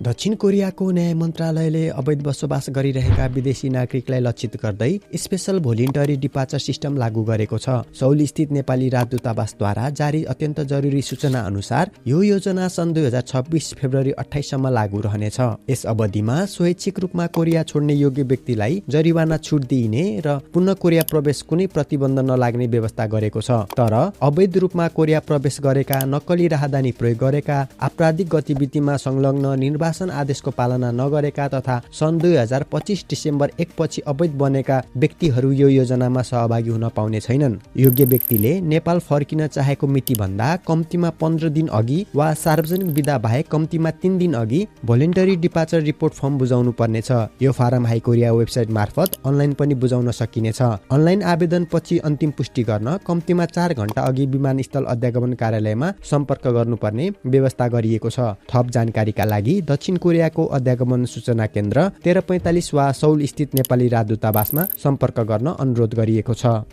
दक्षिण कोरियाको न्याय मन्त्रालयले अवैध बसोबास गरिरहेका विदेशी नागरिकलाई लक्षित गर्दै स्पेशल भोलिन्टरी डिपार्चर सिस्टम लागू गरेको छ। सौल स्थित नेपाली राजदूतावासद्वारा जारी अत्यन्त जरुरी सूचना अनुसार यो योजना सन् 2026 फेब्रुअरी 28 सम्म लागू रहनेछ। यस अवधिमा स्वैच्छिक रूपमा कोरिया छोड्ने योग्य व्यक्तिलाई जरिवाना छुट दिइने र पुनः कोरिया प्रवेश कुनै प्रतिबन्ध नलाग्ने व्यवस्था गरेको छ। तर अवैध रूपमा कोरिया प्रवेश गरेका, नक्कली राहदानी प्रयोग गरेका, आपराधिक गतिविधिमा संलग्न, निर्वासन आदेशको पालना नगरेका तथा सन् 2025 डिसेम्बर 1 पछि अवैध बनेका व्यक्तिहरू यो योजनामा सहभागी हुन पाउने छैनन्। योग्य व्यक्तिले नेपाल फर्किन चाहेको मिति भन्दा कम्तीमा 15 दिन अघि वा सार्वजनिक बिदा बाहेक कम्तीमा 3 दिन अघि भोलिन्टरी डिपार्चर रिपोर्ट फर्म बुझाउनु पर्नेछ। यो फारम हाई कोरिया वेबसाइट मार्फत अनलाइन पनि बुझाउन सकिनेछ। अनलाइन आवेदन पछि अन्तिम पुष्टि गर्न कम्तीमा 4 घण्टा अघि विमानस्थल अध्यागमन कार्यालयमा सम्पर्क गर्नुपर्ने व्यवस्था गरिएको छ। थप जानकारीका लागि दक्षिण कोरियाको अध्यागमन सूचना केन्द्र 1345 वा सौल स्थित नेपाली राजदूतावासमा सम्पर्क गर्न अनुरोध गरिएको छ।